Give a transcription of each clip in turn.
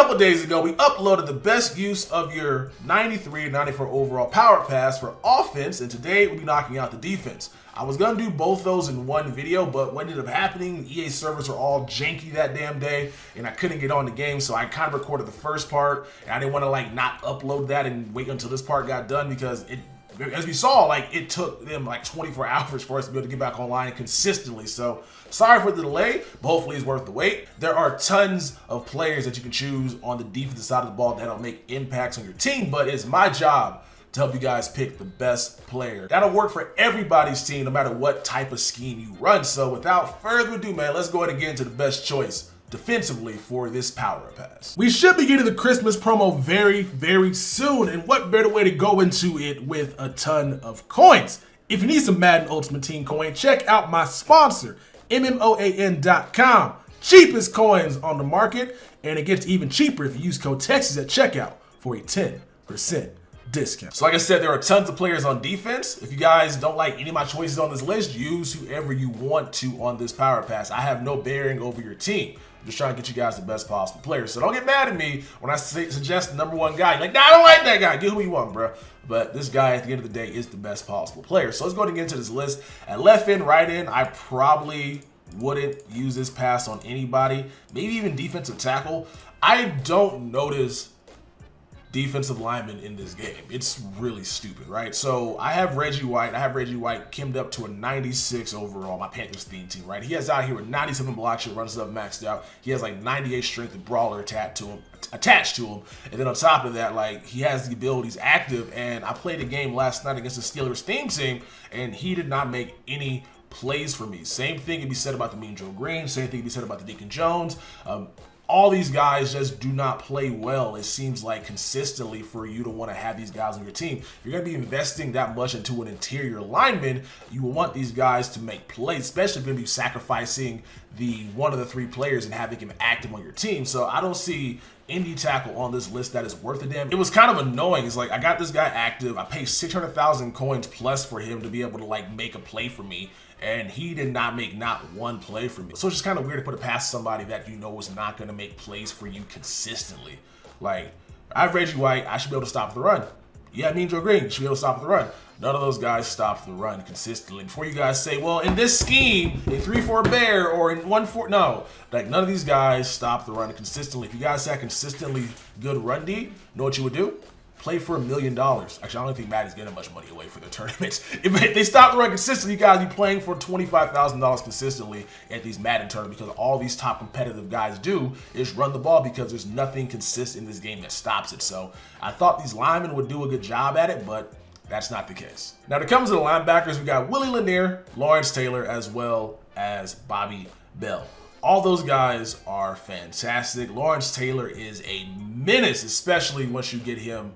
couple days ago, we uploaded the best use of your 93 and 94 overall power pass for offense, and today we'll be knocking out the defense. I was gonna do both those in one video, but what ended up happening, EA servers are all janky that damn day, and I couldn't get on the game, so I kind of recorded the first part, and I didn't want to like not upload that and wait until this part got done because it, as we saw, like it took them like 24 hours for us to be able to get back online consistently. So sorry for the delay, but hopefully it's worth the wait. There are tons of players that you can choose on the defensive side of the ball that'll make impacts on your team, but it's my job to help you guys pick the best player. That'll work for everybody's team, no matter what type of scheme you run. So without further ado, man, let's go ahead and get into the best choice defensively for this power pass. We should be getting the Christmas promo very, very soon, and what better way to go into it with a ton of coins. If you need some Madden Ultimate Team coin, check out my sponsor, MMOAN.com. Cheapest coins on the market, and it gets even cheaper if you use code Texas at checkout for a 10% discount. So like I said, there are tons of players on defense. If you guys don't like any of my choices on this list, use whoever you want to on this power pass. I have no bearing over your team. I'm just trying to get you guys the best possible players. So don't get mad at me when I suggest the number one guy. You're like, nah, I don't like that guy. Get who you want, bro. But this guy, at the end of the day, is the best possible player. So let's go ahead and get into this list. At left end, right end, I probably wouldn't use this pass on anybody. Maybe even defensive tackle. I don't notice defensive linemen in this game. It's really stupid, right? So I have Reggie White. I have Reggie White kimmed up to a 96 overall, my Panthers theme team, right? He has out here with 97 block shit, runs up maxed out. He has like 98 strength and brawler attached to him. And then on top of that, like he has the abilities active. And I played a game last night against the Steelers theme team, and he did not make any plays for me. Same thing can be said about the Mean Joe Green. Same thing can be said about the Deacon Jones. All these guys just do not play well, it seems like, consistently for you to want to have these guys on your team. If you're going to be investing that much into an interior lineman, you will want these guys to make plays, especially if you're going to be sacrificing one of the three players and having him active on your team. So I don't see any tackle on this list that is worth a damn. It was kind of annoying. It's like I got this guy active. I paid 600,000 coins plus for him to be able to like make a play for me, and he did not make not one play for me. So it's just kind of weird to put it past somebody that you know is not going to make plays for you consistently. Like, I have Reggie White. I should be able to stop the run. Yeah, Mean Joe Green should be able to stop the run. None of those guys stop the run consistently. Before you guys say, well, in this scheme, in 3-4 bear or in 1-4, no. Like, none of these guys stop the run consistently. If you guys had consistently good run D, you know what you would do? Play for $1 million. Actually, I don't think Madden's getting much money away for their tournaments. If they stop the run consistently, you guys be playing for $25,000 consistently at these Madden tournaments, because all these top competitive guys do is run the ball because there's nothing consistent in this game that stops it. So I thought these linemen would do a good job at it, but that's not the case. Now, when it comes to the linebackers, we got Willie Lanier, Lawrence Taylor, as well as Bobby Bell. All those guys are fantastic. Lawrence Taylor is a menace, especially once you get him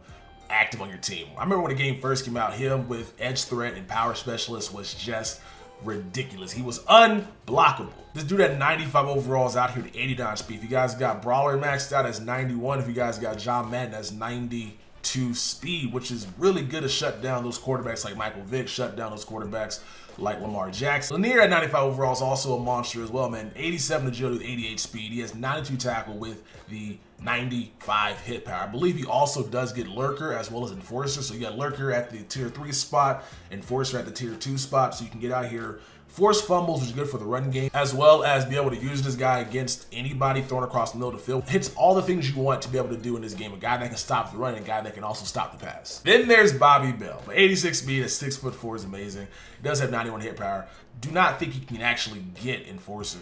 active on your team. I remember when the game first came out, him with edge threat and power specialist was just ridiculous. He was unblockable. This dude had 95 overalls out here to 89 speed. If you guys got Brawler maxed out, that's 91. If you guys got John Madden, that's 92 speed, which is really good to shut down those quarterbacks like Michael Vick, shut down those quarterbacks like Lamar Jackson. Lanier at 95 overall is also a monster as well, man. 87 agility with 88 speed. He has 92 tackle with the 95 hit power. I believe he also does get Lurker as well as Enforcer. So you got Lurker at the tier 3 spot, Enforcer at the tier 2 spot. So you can get out here, force fumbles, which is good for the run game, as well as be able to use this guy against anybody thrown across the middle of the field. Hits all the things you want to be able to do in this game. A guy that can stop the run and a guy that can also stop the pass. Then there's Bobby Bell. 86 speed at 6'4" is amazing. He does have 91 hit power. Do not think he can actually get Enforcer.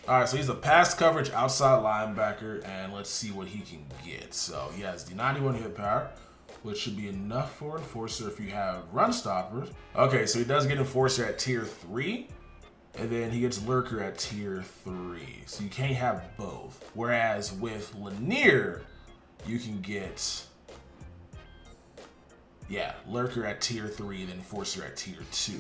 All right, so he's a pass coverage outside linebacker, and let's see what he can get. So he has the 91 hit power, which should be enough for Enforcer if you have run stoppers. Okay, so he does get Enforcer at tier 3, and then he gets Lurker at tier 3. So you can't have both. Whereas with Lanier, you can get, yeah, Lurker at tier 3, and then Enforcer at tier 2.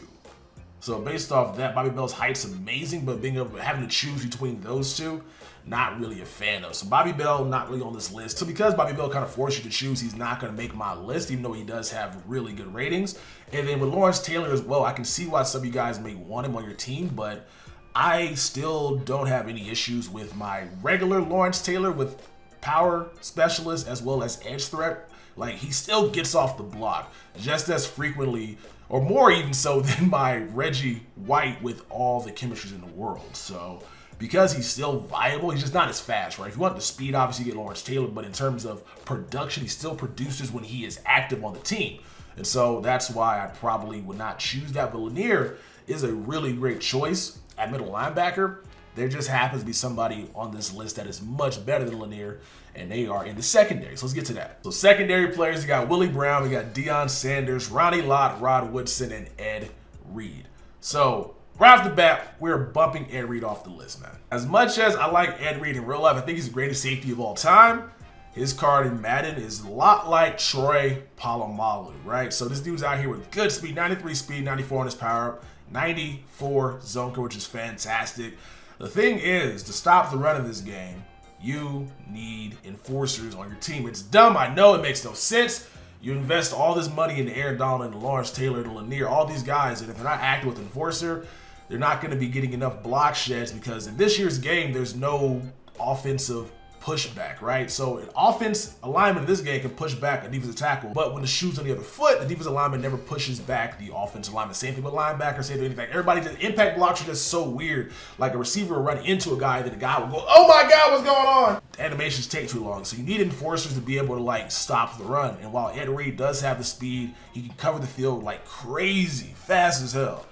So based off that, Bobby Bell's height's amazing, but having to choose between those two, not really a fan of. So Bobby Bell, not really on this list. So because Bobby Bell kind of forced you to choose, he's not going to make my list, even though he does have really good ratings. And then with Lawrence Taylor as well, I can see why some of you guys may want him on your team, but I still don't have any issues with my regular Lawrence Taylor with power specialist as well as edge threat, like he still gets off the block just as frequently or more even so than my Reggie White with all the chemistries in the world. So because he's still viable, he's just not as fast, right? If you want the speed, obviously you get Lawrence Taylor, but in terms of production, he still produces when he is active on the team. And so that's why I probably would not choose that. But Lanier is a really great choice at middle linebacker. There just happens to be somebody on this list that is much better than Lanier, and they are in the secondary. So let's get to that. So secondary players, you got Willie Brown, we got Deion Sanders, Ronnie Lott, Rod Woodson, and Ed Reed. So right off the bat, we're bumping Ed Reed off the list, man. As much as I like Ed Reed in real life, I think he's the greatest safety of all time. His card in Madden is a lot like Troy Polamalu, right? So this dude's out here with good speed, 93 speed, 94 on his power up, 94 zone coverage, which is fantastic. The thing is, to stop the run of this game, you need enforcers on your team. It's dumb, I know, it makes no sense. You invest all this money into Aaron Donald and Lawrence Taylor and Lanier, all these guys, and if they're not active with enforcer, they're not going to be getting enough block sheds because in this year's game, there's no offensive pushback, right? So an offense alignment in this game can push back a defensive tackle, but when the shoe's on the other foot, the defensive alignment never pushes back the offensive alignment. Same thing with linebackers, same thing with anything. Everybody, just impact blocks are just so weird. Like a receiver will run into a guy, then the guy will go, oh my God, what's going on? The animations take too long, so you need enforcers to be able to like stop the run. And while Ed Reed does have the speed, he can cover the field like crazy, fast as hell.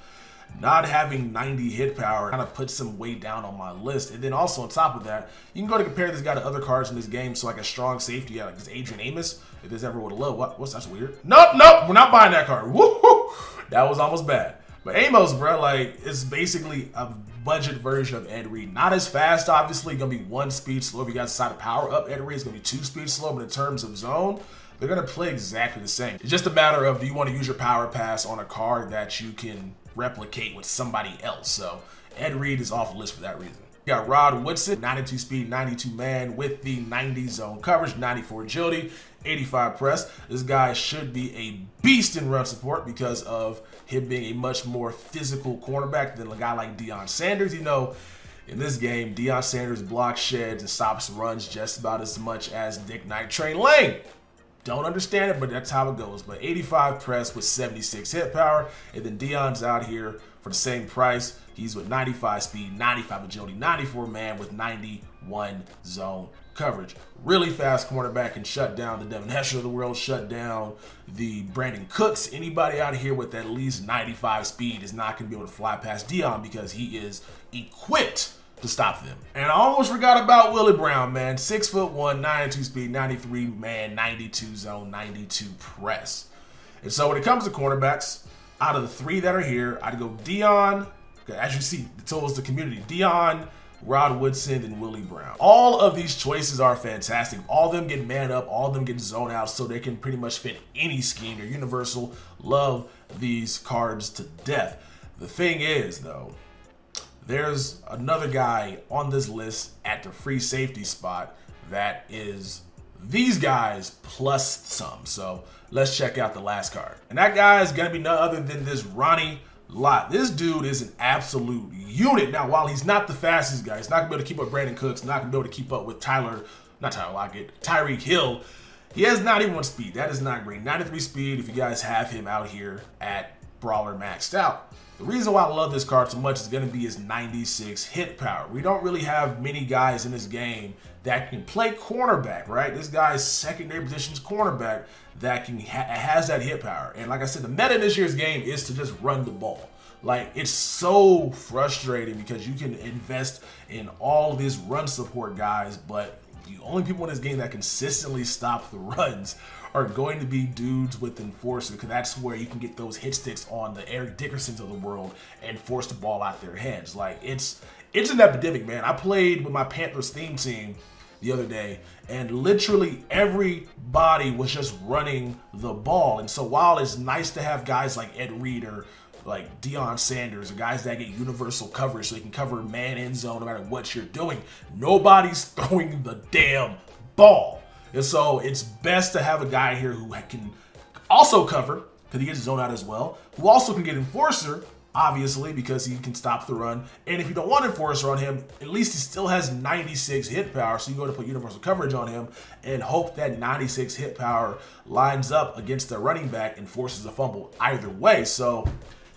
Not having 90 hit power kind of puts some weight down on my list. And then also on top of that, you can go to compare this guy to other cards in this game. So like a strong safety, yeah, like this Adrian Amos, if there's ever would have loved. What's that's weird? Nope, we're not buying that card. Woo-hoo! That was almost bad. But Amos, bro, like it's basically a budget version of Ed Reed. Not as fast, obviously. Gonna be 1 speed slow. If you guys decide to power up Ed Reed, it's gonna be 2 speed slow. But in terms of zone, they're gonna play exactly the same. It's just a matter of, do you want to use your power pass on a card that you can replicate with somebody else? So Ed Reed is off the list for that reason. You got Rod Woodson, 92 speed, 92 man with the 90 zone coverage, 94 agility, 85 press. This guy should be a beast in run support because of him being a much more physical cornerback than a guy like Deion Sanders. You know, in this game, Deion Sanders blocks sheds and stops runs just about as much as Nick Night Train Lane. Don't understand it, but that's how it goes. But 85 press with 76 hit power, and then Deion's out here for the same price. He's with 95 speed, 95 agility, 94 man with 91 zone coverage. Really fast cornerback, can shut down the Devin Hesher of the world, shut down the Brandon Cooks. Anybody out here with at least 95 speed is not going to be able to fly past Deion because he is equipped to stop them. And I almost forgot about Willie Brown, man. 6'1", 92 speed, 93 man, 92 zone, 92 press. And so when it comes to cornerbacks, out of the 3 that are here, I'd go Deion, as you see, it told us the community, Deion, Rod Woodson, and Willie Brown. All of these choices are fantastic. All of them get man up, all of them get zone out, so they can pretty much fit any scheme. They're universal. Love these cards to death. The thing is, though, there's another guy on this list at the free safety spot that is these guys plus some. So let's check out the last card. And that guy is going to be none other than this Ronnie Lott. This dude is an absolute unit. Now, while he's not the fastest guy, he's not going to be able to keep up with Brandon Cooks, not going to be able to keep up with Tyreek Hill. He has 91 speed. That is not great. 93 speed if you guys have him out here at Brawler maxed out. The reason why I love this card so much is going to be his 96 hit power. We don't really have many guys in this game that can play cornerback, right? This guy's secondary position's cornerback that can has that hit power. And like I said, the meta in this year's game is to just run the ball. Like, it's so frustrating because you can invest in all these run support guys, but the only people in this game that consistently stop the runs are going to be dudes with enforcer, because that's where you can get those hit sticks on the Eric Dickersons of the world and force the ball out their heads. Like, it's an epidemic, man. I played with my Panthers theme team the other day, and literally everybody was just running the ball. And so while it's nice to have guys like Ed Reed or like Deion Sanders, or guys that get universal coverage so they can cover man in zone no matter what you're doing, nobody's throwing the damn ball. And so it's best to have a guy here who can also cover, because he gets zone out as well, who also can get enforcer, obviously, because he can stop the run. And if you don't want to enforce on him, at least he still has 96 hit power. So you go to put universal coverage on him and hope that 96 hit power lines up against the running back and forces a fumble either way. So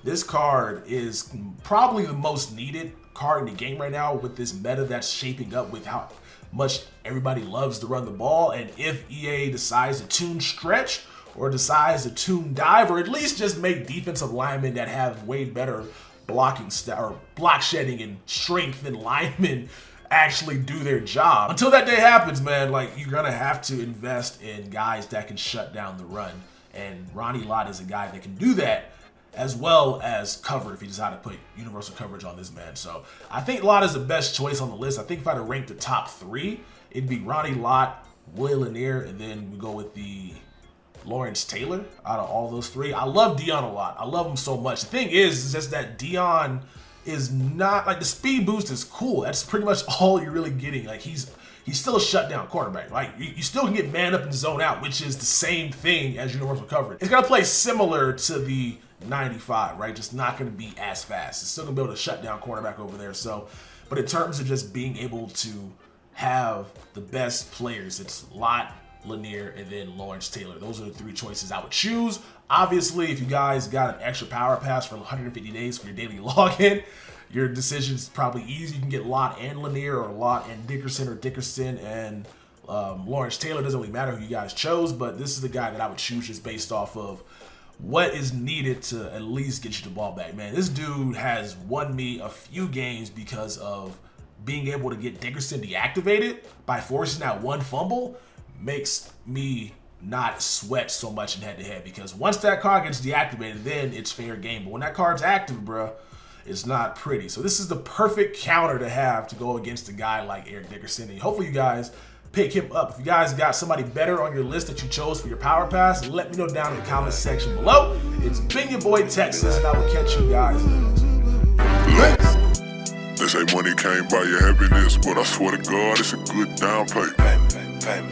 this card is probably the most needed card in the game right now with this meta that's shaping up with how much everybody loves to run the ball. And if EA decides to tune stretch or decides to tune dive, or at least just make defensive linemen that have way better blocking or block shedding and strength than linemen actually do their job. Until that day happens, man, like, you're gonna have to invest in guys that can shut down the run. And Ronnie Lott is a guy that can do that, as well as cover if you decide to put universal coverage on this man. So I think Lott is the best choice on the list. I think if I had to rank the top 3, it'd be Ronnie Lott, Will Lanier, and then we go with the Lawrence Taylor out of all those 3. I love Dion a lot. I love him so much. The thing is just that Dion is not, like, the speed boost is cool. That's pretty much all you're really getting. Like, he's still a shutdown quarterback, right? You still can get man up and zone out, which is the same thing as universal coverage. It's gonna play similar to the 95, right? Just not gonna be as fast. It's still gonna be able to shut down quarterback over there. So, but in terms of just being able to have the best players, it's Lott, Lanier, and then Lawrence Taylor. Those are the 3 choices I would choose. Obviously, if you guys got an extra power pass for 150 days for your daily login, your decision is probably easy. You can get Lott and Lanier, or Lott and Dickerson, or Dickerson and Lawrence Taylor. Doesn't really matter who you guys chose, but this is the guy that I would choose just based off of what is needed to at least get you the ball back, man. This dude has won me a few games because of being able to get Dickerson deactivated by forcing that one fumble. Makes me not sweat so much in head-to-head, because once that card gets deactivated, then it's fair game. But when that card's active, bro, it's not pretty. So this is the perfect counter to have to go against a guy like Eric Dickerson. And hopefully you guys pick him up. If you guys got somebody better on your list that you chose for your power pass, let me know down in the comment section below. It's been your boy Texas, and I will catch you guys in the next one. They say money can't buy your happiness, but I swear to God, it's a good down payment.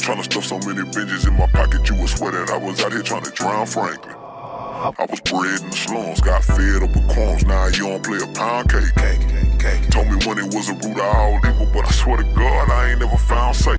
Trying to stuff so many binges in my pocket, you would swear that I was out here trying to drown Franklin. I was bred in the slums, got fed up with crumbs, now you don't play a pound cake. Told me money was a root of all evil, but I swear to God, I ain't never found safe.